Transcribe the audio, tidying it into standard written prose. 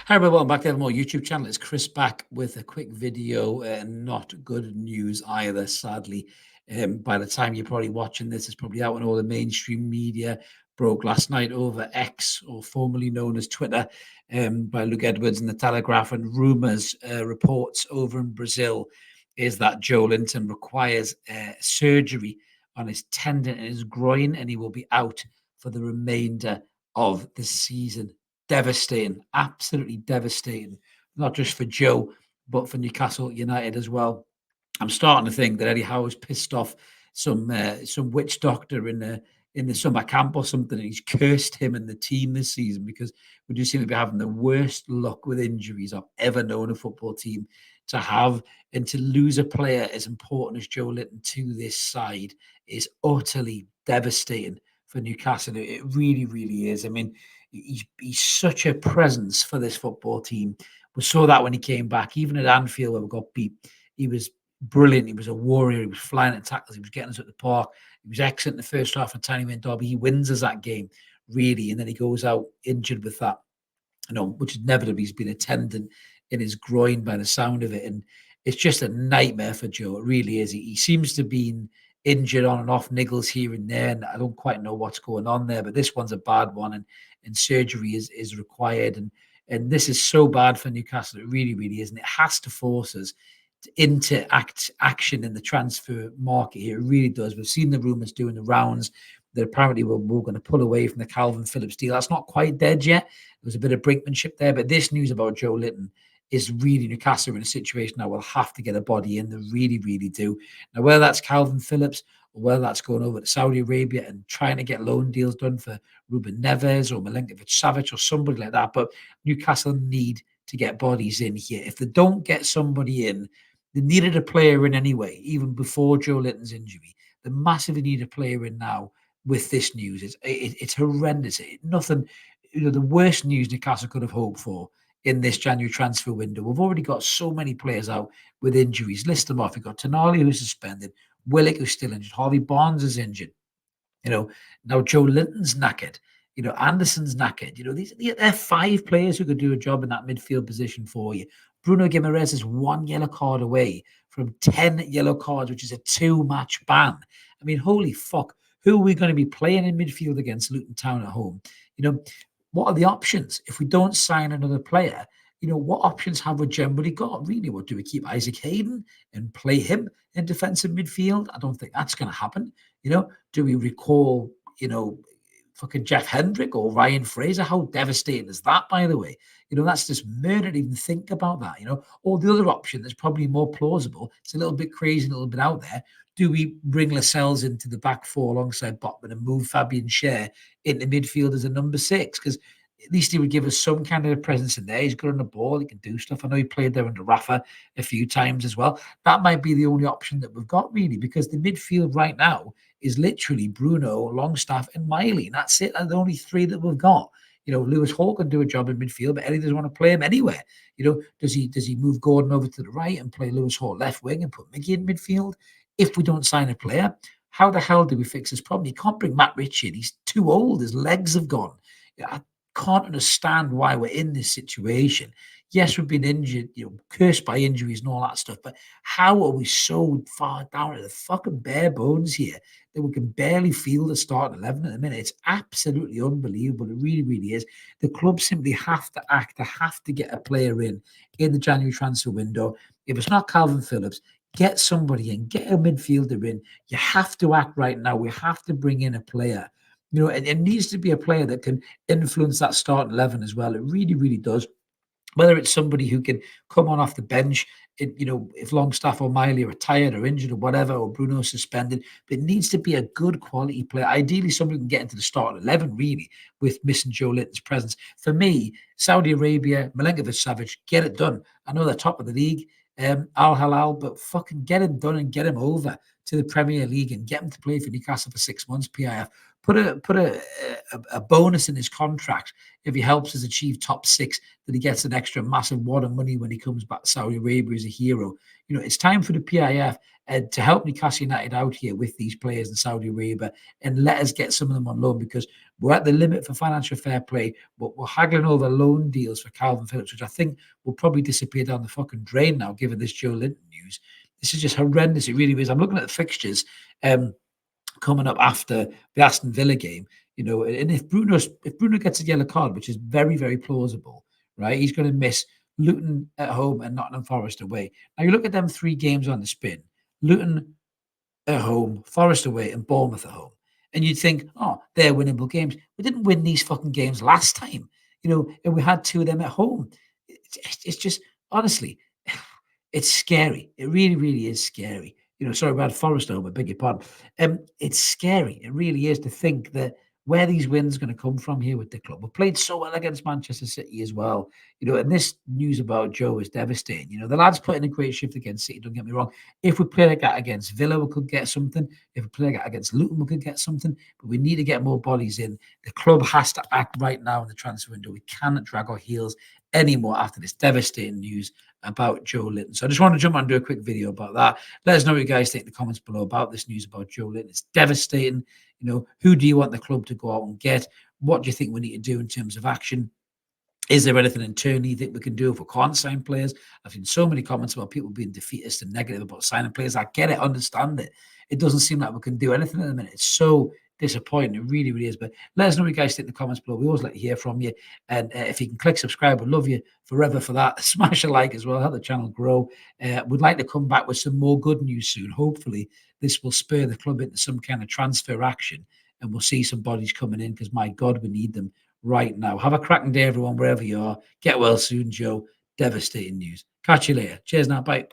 Hi, everyone. Welcome back to Evermore YouTube channel. It's Chris back with a quick video. Not good news either, sadly. By the time you're probably watching this, it's probably out on all the mainstream media. Broke last night over X, or formerly known as Twitter, by Luke Edwards in the Telegraph. And rumours, reports over in Brazil is that Joelinton requires surgery on his tendon in his groin, and he will be out for the remainder of the season. Devastating, absolutely devastating, not just for Joe, but for Newcastle United as well. I'm starting to think that Eddie Howe's pissed off some witch doctor in the summer camp or something, and he's cursed him and the team this season, because we do seem to be having the worst luck with injuries I've ever known a football team to have. And to lose a player as important as Joelinton to this side is utterly devastating for Newcastle. It really, really is. I mean, he's such a presence for this football team. We saw that when he came back, even at Anfield where we got beat. He was brilliant. He was a warrior. He was flying at tackles. He was getting us at the park. He was excellent in the first half of Tiny Wayne Derby. He wins us that game, really, and then he goes out injured with that, which inevitably he's been a tendon in his groin by the sound of it. And it's just a nightmare for Joe. It really is. He seems to have been injured on and off, niggles here and there, and I don't quite know what's going on there, but this one's a bad one, and surgery is required. And this is so bad for Newcastle. It really, really is. And it has to force us into action in the transfer market here. It really does. We've seen the rumours doing the rounds that apparently we're going to pull away from the Calvin Phillips deal. That's not quite dead yet. There was a bit of brinkmanship there, but this news about Joelinton is really Newcastle in a situation now we'll have to get a body in. They really, really do. Now, whether that's Calvin Phillips or whether that's going over to Saudi Arabia and trying to get loan deals done for Ruben Neves or Milinkovic-Savic or somebody like that, but Newcastle need to get bodies in here. If they don't get somebody in, they needed a player in anyway, even before Joelinton's injury. They massively need a player in now with this news. It's horrendous. Nothing, the worst news Newcastle could have hoped for in this January transfer window. We've already got so many players out with injuries. List them off. We've got Tonali, who's suspended, Willock, who's still injured, Harvey Barnes is injured. Now Joelinton's knackered. Anderson's knackered. They're 5 players who could do a job in that midfield position for you. Bruno Guimaraes is 1 yellow card away from 10 yellow cards, which is a 2-match ban. I mean, holy fuck. Who are we going to be playing in midfield against Luton Town at home? What are the options? If we don't sign another player, what options have we generally got? Really, what do we keep Isaac Hayden and play him in defensive midfield? I don't think that's going to happen. Do we recall, fucking Jeff Hendrick or Ryan Fraser? How devastating is that, by the way? That's just murder to even think about that, Or the other option that's probably more plausible, it's a little bit crazy, a little bit out there. Do we bring Lascelles into the back 4 alongside Botman and move Fabian Schär into midfield as a number 6? Because at least he would give us some kind of presence in there. He's good on the ball. He can do stuff. I know he played there under Rafa a few times as well. That might be the only option that we've got, really, because the midfield right now is literally Bruno, Longstaff, and Miley. And that's it. They're the only 3 that we've got. Lewis Hall can do a job in midfield, but Eddie doesn't want to play him anywhere. Does he move Gordon over to the right and play Lewis Hall left wing and put Mickey in midfield? If we don't sign a player, how the hell do we fix this problem? You can't bring Matt Ritchie in. He's too old. His legs have gone. I can't understand why we're in this situation. Yes, we've been injured, cursed by injuries and all that stuff, but how are we so far down to the fucking bare bones here that we can barely feel the starting 11 at the minute? It's absolutely unbelievable. It really, really is. The club simply have to act. They have to get a player in the January transfer window. If it's not Calvin Phillips, get somebody in, get a midfielder in. You have to act right now. We have to bring in a player. It needs to be a player that can influence that starting 11 as well. It really, really does. Whether it's somebody who can come on off the bench, if Longstaff or Miley are retired or injured or whatever, or Bruno's suspended, but it needs to be a good quality player. Ideally, somebody who can get into the starting 11, really, with missing Joelinton's presence. For me, Saudi Arabia, Milinkovic-Savic, get it done. I know they're top of the league, Al Halal, but fucking get him done and get him over to the Premier League and get him to play for Newcastle for 6 months, PIF. Put a bonus in his contract if he helps us achieve top six, that he gets an extra massive wad of money when he comes back to Saudi Arabia as a hero. It's time for the PIF to help Newcastle United out here with these players in Saudi Arabia and let us get some of them on loan, because we're at the limit for financial fair play, but we're haggling over loan deals for Calvin Phillips, which I think will probably disappear down the fucking drain now, given this Joelinton news. This is just horrendous. It really is. I'm looking at the fixtures coming up after the Aston Villa game, and if Bruno gets a yellow card, which is very, very plausible, right, he's going to miss Luton at home and Nottingham Forest away. Now you look at them 3 games on the spin: Luton at home, Forest away, and Bournemouth at home. And you'd think, oh, they're winnable games. We didn't win these fucking games last time, and we had 2 of them at home. It's just, honestly, it's scary. It really, really is scary. Sorry about Forest home, I beg your pardon. It's scary. It really is, to think that where these wins are going to come from here with the club. We played so well against Manchester City as well. And this news about Joe is devastating. The lads put in a great shift against City, don't get me wrong. If we play like that against Villa, we could get something. If we play like that against Luton, we could get something. But we need to get more bodies in. The club has to act right now in the transfer window. We cannot drag our heels anymore after this devastating news about Joelinton. So I just want to jump on and do a quick video about that. Let us know what you guys think in the comments below about this news about Joelinton. It's devastating. Who do you want the club to go out and get? What do you think we need to do in terms of action? Is there anything internally you think we can do if we can't sign players? I've seen so many comments about people being defeatist and negative about signing players. I get it, understand it. It doesn't seem like we can do anything at the minute. It's so disappointing. It really, really is. But let us know what you guys think in the comments below. We always like to hear from you. And if you can click subscribe, we'd love you forever for that. Smash a like as well. Help the channel grow. We'd like to come back with some more good news soon. Hopefully, this will spur the club into some kind of transfer action, and we'll see some bodies coming in, because, my God, we need them right now. Have a cracking day, everyone, wherever you are. Get well soon, Joe. Devastating news. Catch you later. Cheers now. Bye.